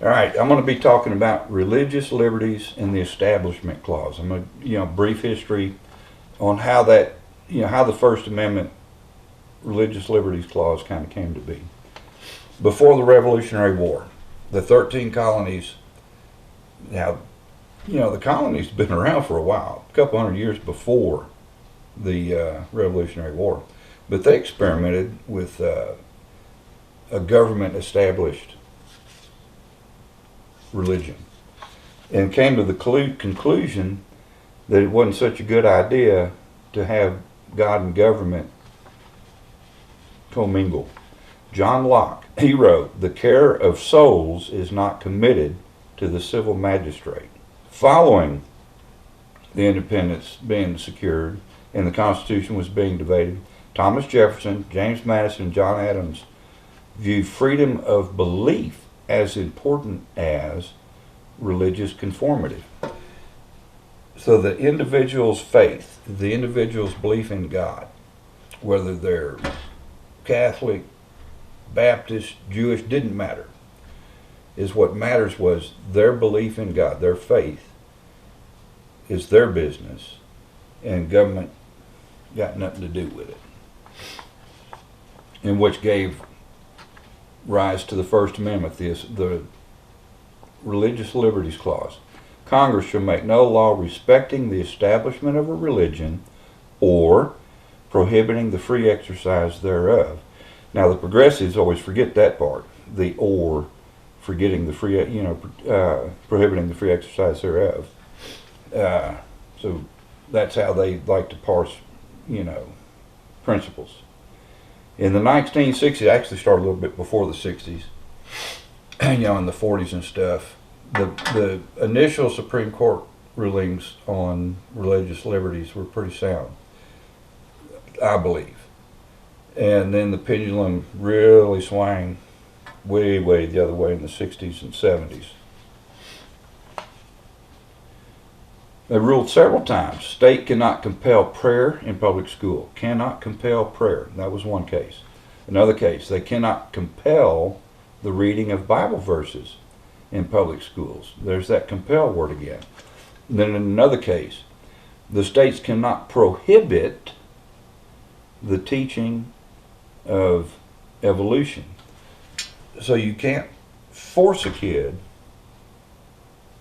All right, I'm going to be talking about religious liberties and the Establishment Clause. I'm going to, brief history on how that, how the First Amendment Religious Liberties Clause kind of came to be. Before the Revolutionary War, the 13 colonies, now, the colonies have been around for a while, a couple hundred years before the Revolutionary War, but they experimented with a government established religion and came to the conclusion that it wasn't such a good idea to have God and government commingle. John Locke, he wrote, "The care of souls is not committed to the civil magistrate." Following the independence being secured and the Constitution was being debated, Thomas Jefferson, James Madison, and John Adams viewed freedom of belief as important as religious conformity. So the individual's faith, the individual's belief in God, whether they're Catholic, Baptist, Jewish, didn't matter. Is what matters was their belief in God, their faith is their business, and government got nothing to do with it. And which gave rise to the First Amendment, the Religious Liberties Clause. Congress shall make no law respecting the establishment of a religion or prohibiting the free exercise thereof. Now the progressives always forget that part, the or, forgetting the free, prohibiting the free exercise thereof. So that's how they like to parse, principles. In the 1960s, actually started a little bit before the 60s, in the 40s and stuff, the initial Supreme Court rulings on religious liberties were pretty sound, I believe. And then the pendulum really swung way, way the other way in the 60s and 70s. They ruled several times. State cannot compel prayer in public school. Cannot compel prayer. That was one case. Another case, they cannot compel the reading of Bible verses in public schools. There's that compel word again. And then in another case, the states cannot prohibit the teaching of evolution. So you can't force a kid,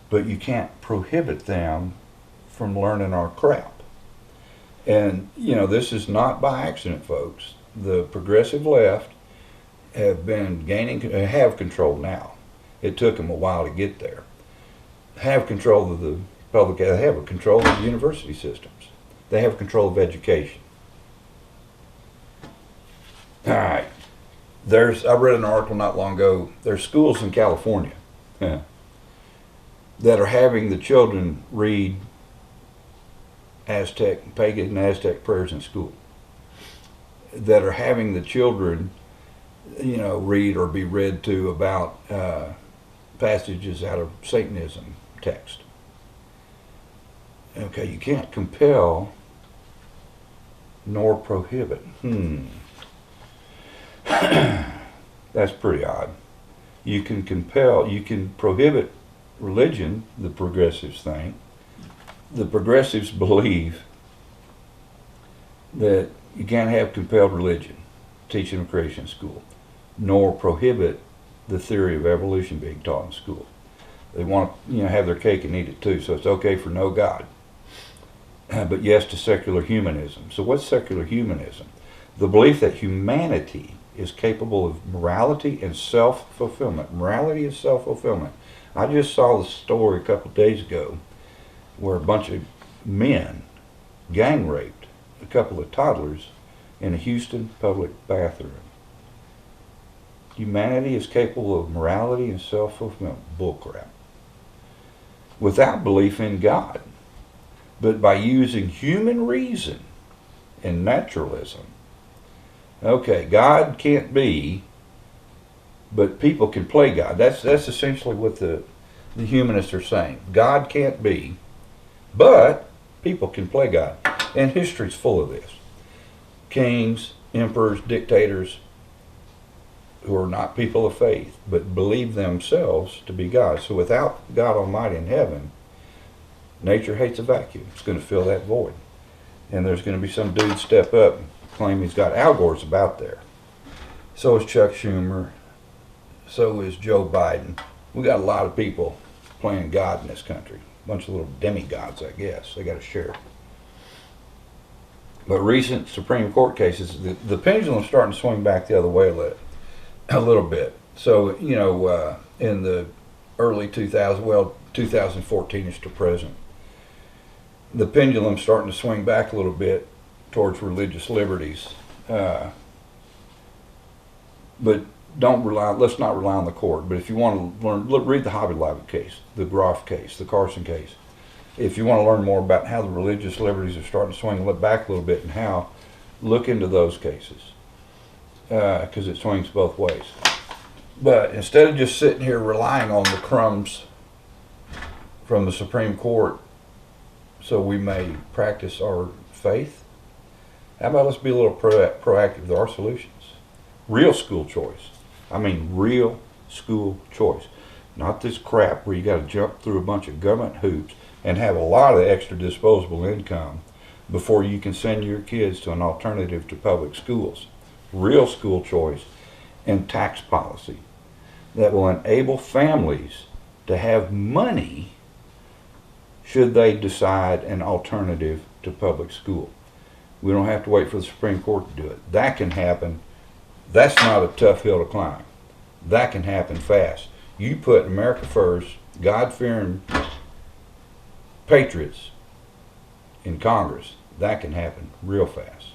but you can't prohibit them from learning our crap. And this is not by accident, folks. The progressive left have control now. It took them a while to get there. Have control of the public. They have control of the university systems. They have control of education. All right. I read an article not long ago. There's schools in California that are having the children read pagan Aztec prayers in school, that are having the children, read or be read to about passages out of Satanism text. Okay, you can't compel nor prohibit. That's pretty odd. You can prohibit religion, the progressives think. The progressives believe that you can't have compelled religion, teaching of creation in school, nor prohibit the theory of evolution being taught in school. They want to, have their cake and eat it too. So it's okay for no God, but yes to secular humanism. So what's secular humanism? The belief that humanity is capable of morality and self-fulfillment. Morality is self-fulfillment. I just saw the story a couple of days ago where a bunch of men gang raped a couple of toddlers in a Houston public bathroom. Humanity is capable of morality and self-fulfillment. Bullcrap. Without belief in God, but by using human reason and naturalism. Okay, God can't be, but people can play God. That's essentially what the humanists are saying. God can't be, but people can play God. And history's full of this. Kings, emperors, dictators, who are not people of faith, but believe themselves to be God. So without God Almighty in heaven, nature hates a vacuum. It's going to fill that void. And there's going to be some dude step up and claim he's got Al Gore's about there. So is Chuck Schumer. So is Joe Biden. We got a lot of people playing God in this country. A bunch of little demigods, I guess. They got a share. But recent Supreme Court cases, the pendulum's starting to swing back the other way a little bit. So, you know, in the early 2014ish to present, the pendulum's starting to swing back a little bit towards religious liberties. But let's not rely on the court. But if you want to learn, read the Hobby Lobby case, the Groff case, the Carson case. If you want to learn more about how the religious liberties are starting to swing back a little bit and how, look into those cases. Because it swings both ways. But instead of just sitting here relying on the crumbs from the Supreme Court so we may practice our faith, how about let's be a little proactive with our solutions? Real school choice. I mean real school choice. Not this crap where you got to jump through a bunch of government hoops and have a lot of extra disposable income before you can send your kids to an alternative to public schools. Real school choice and tax policy that will enable families to have money should they decide an alternative to public school. We don't have to wait for the Supreme Court to do it. That can happen. That's not a tough hill to climb. That can happen fast. You put America first, God-fearing patriots in Congress, that can happen real fast.